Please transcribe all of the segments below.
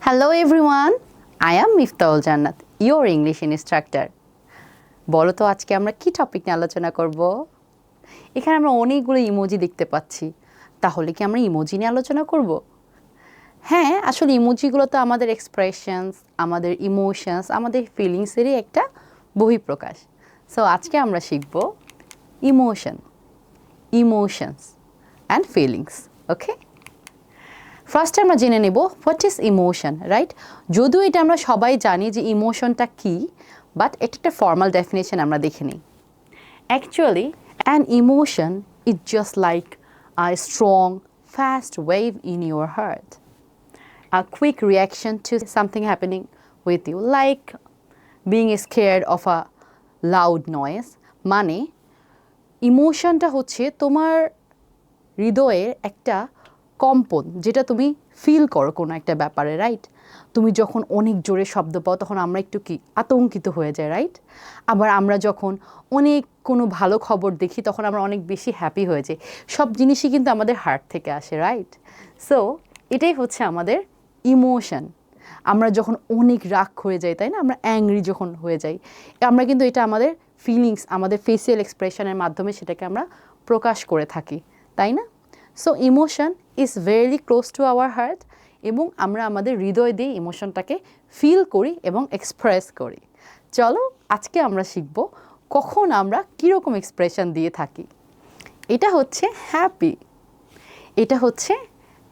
Hello everyone, I am Miftaul Jannat, your English instructor. বলো তো আজকে আমরা কি টপিক নিয়ে আলোচনা করব? এখানে আমরা অনেকগুলো ইমোজি দেখতে পাচ্ছি। তাহলে কি আমরা ইমোজি নিয়ে আলোচনা করব? হ্যাঁ, আসলে ইমোজিগুলো তো আমাদের এক্সপ্রেশনস, আমাদের ইমোশনস, আমাদের ফিলিংসেরই একটা বহিঃপ্রকাশ। সো আজকে আমরা শিখব ইমোশনস অ্যান্ড ফিলিংস। ওকে? ফার্স্টে আমরা জেনে নেব হোয়াট ইজ ইমোশন, রাইট? যদিও এটা আমরা সবাই জানি যে ইমোশনটা কী, বাট এটা একটা ফর্মাল ডেফিনেশন আমরা দেখে নিই। Actually an emotion is just like a strong fast wave in your heart, a quick reaction to something happening with you, like being scared of a loud noise. মানে ইমোশনটা হচ্ছে তোমার হৃদয়ের একটা কম্পন, যেটা তুমি ফিল করো কোনো একটা ব্যাপারে, রাইট? তুমি যখন অনেক জোরে শব্দ পাও তখন আমরা একটু কি আতঙ্কিত হয়ে যাই, রাইট? আবার আমরা যখন অনেক কোনো ভালো খবর দেখি তখন আমরা অনেক বেশি হ্যাপি হয়ে যাই। সব জিনিসই কিন্তু আমাদের হার্ট থেকে আসে, রাইট? সো এটাই হচ্ছে আমাদের ইমোশন। আমরা যখন অনেক রাগ হয়ে যাই, তাই না? আমরা অ্যাংরি যখন হয়ে যাই, আমরা কিন্তু এটা আমাদের ফিলিংস, আমাদের ফেসিয়াল এক্সপ্রেশনের মাধ্যমে সেটাকে আমরা প্রকাশ করে থাকি, তাই না? So emotion is very close to our heart, এবং আমরা আমাদের হৃদয় দিয়ে ইমোশনটাকে ফিল করি এবং এক্সপ্রেস করি। চলো আজকে আমরা শিখব কখন আমরা কীরকম এক্সপ্রেশন দিয়ে থাকি। এটা হচ্ছে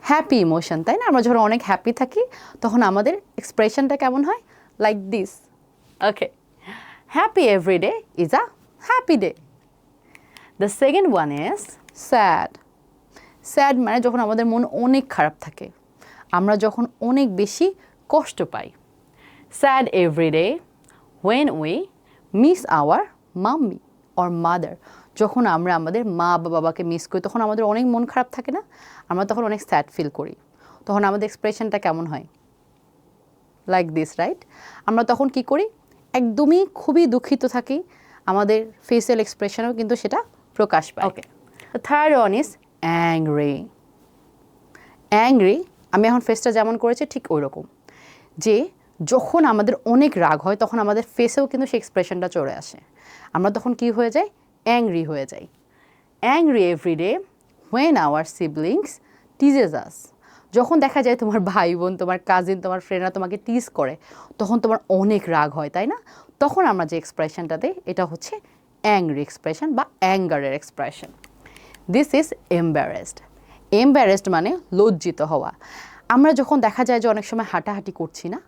হ্যাপি ইমোশন, তাই না? আমরা যখন অনেক হ্যাপি থাকি তখন আমাদের এক্সপ্রেশনটা কেমন হয়? Like this. Okay, happy every day is a happy day. The second one is sad মানে যখন আমাদের মন অনেক খারাপ থাকে, আমরা যখন অনেক বেশি কষ্ট পাই। Sad everyday when we miss our mummy or mother, যখন আমরা আমাদের মা বা বাবাকে মিস করি তখন আমাদের অনেক মন খারাপ থাকে না? আমরা তখন অনেক স্যাড ফিল করি। তখন আমাদের এক্সপ্রেশনটা কেমন হয়? Like this, right? আমরা তখন কি করি? একদমই খুবই দুঃখিত থাকি, আমাদের ফেসিয়াল এক্সপ্রেশনেও কিন্তু সেটা প্রকাশ পায়। ওকে, থার্ড ওয়ান ইজ অ্যাংরি। আমি এখন ফেসটা যেমন করেছি ঠিক ওই রকম, যে যখন আমাদের অনেক রাগ হয় তখন আমাদের ফেসেও কিন্তু সেই এক্সপ্রেশনটা চলে আসে। আমরা তখন কি হয়ে যাই? অ্যাংরি হয়ে যাই। Angry everyday when our siblings teases us, যখন দেখা যায় তোমার ভাই বোন, তোমার কাজিন, তোমার ফ্রেন্ডরা তোমাকে টিজ করে তখন তোমার অনেক রাগ হয়, তাই না? তখন আমরা যে এক্সপ্রেশনটা দিই এটা হচ্ছে অ্যাংরি এক্সপ্রেশন বা অ্যাঙ্গারের এক্সপ্রেশন। দিস ইজ এম্বারেসড মানে লজ্জিত হওয়া। আমরা যখন দেখা যায় যে অনেক সময় হাঁটাহাঁটি করছি না,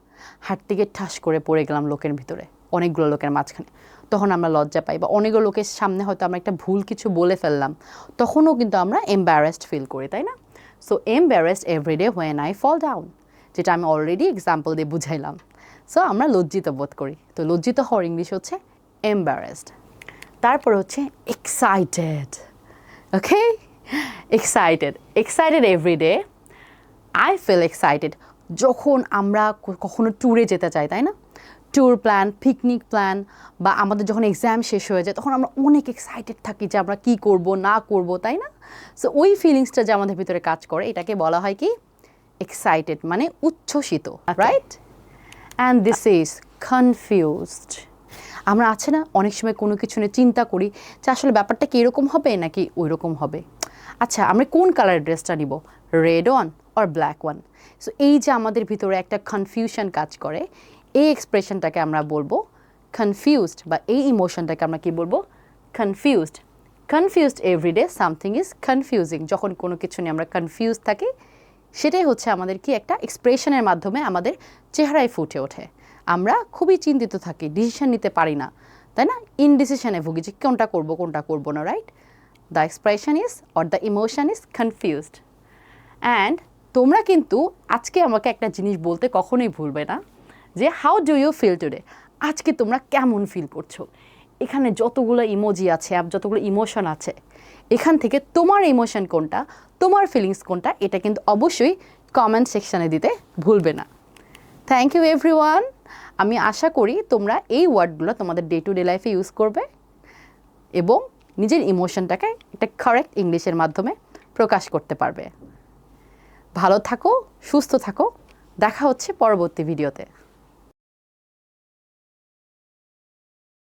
হাঁটতে গিয়ে ঠাস করে পড়ে গেলাম লোকের ভিতরে, অনেকগুলো লোকের মাঝখানে, তখন আমরা লজ্জা পাই, বা অনেকগুলো লোকের সামনে হয়তো আমরা একটা ভুল কিছু বলে ফেললাম, তখনও কিন্তু আমরা এম্বারেসড ফিল করি, তাই না? So embarrassed every day when I fall down, যেটা আমি অলরেডি এক্সাম্পল দিয়ে বুঝাইলাম। সো আমরা লজ্জিত বোধ করি, তো লজ্জিত হওয়ার ইংলিশ হচ্ছে এম্বারেসড। তারপর হচ্ছে excited. Okay, excited every day I feel excited, যখন আমরা কখনো ট্যুরে যেতে চাই, তাই না? ট্যুর প্ল্যান, পিকনিক প্ল্যান, বা আমাদের যখন এক্সাম শেষ হয়ে যায় তখন আমরা অনেক এক্সাইটেড থাকি যে আমরা কী করব না করব, তাই না? সো ওই ফিলিংসটা যে আমাদের ভিতরে কাজ করে এটাকে বলা হয় কি? এক্সাইটেড মানে উচ্ছ্বসিত, right? And this is confused. আমরা আছে না অনেক সময় কোনো কিছু নিয়ে চিন্তা করি যে আসলে ব্যাপারটা কি এরকম হবে নাকি ওই রকম হবে। আচ্ছা, আমরা কোন কালারের ড্রেসটা নিব, red one or black one? So এই যে আমাদের ভিতরে একটা কনফিউশন কাজ করে, এই এক্সপ্রেশনটাকে আমরা বলবো কনফিউজড, বা এই ইমোশনটাকে আমরা কি বলবো? Confused every day something is confusing. যখন কোনো কিছু নিয়ে আমরা কনফিউজ থাকি সেটাই হচ্ছে আমাদের কি একটা এক্সপ্রেশনের মাধ্যমে আমাদের চেহারায় ফুটে ওঠে। আমরা খুবই চিন্তিত থাকি, ডিসিশন নিতে পারি না, তাই না? ইনডিসিশনে ভুগি যে কোনটা করবো না, right? The expression is or the emotion is confused. And তোমরা কিন্তু আজকে আমাকে একটা জিনিস বলতে কখনোই ভুলবে না, যে how do you feel today? আজকে তোমরা কেমন ফিল করছো? এখানে যতগুলো ইমোজি আছে, যতগুলো ইমোশন আছে, এখান থেকে তোমার ইমোশন কোনটা, তোমার ফিলিংস কোনটা, এটা কিন্তু অবশ্যই কমেন্ট সেকশানে দিতে ভুলবে না। Thank you everyone. আমি আশা করি তোমরা এই ওয়ার্ডগুলো তোমাদের ডে টু ডে লাইফে ইউজ করবে এবং নিজের ইমোশনটাকে একটা কারেক্ট ইংলিশের মাধ্যমে প্রকাশ করতে পারবে। ভালো থাকো, সুস্থ থাকো, দেখা হচ্ছে পরবর্তী ভিডিওতে।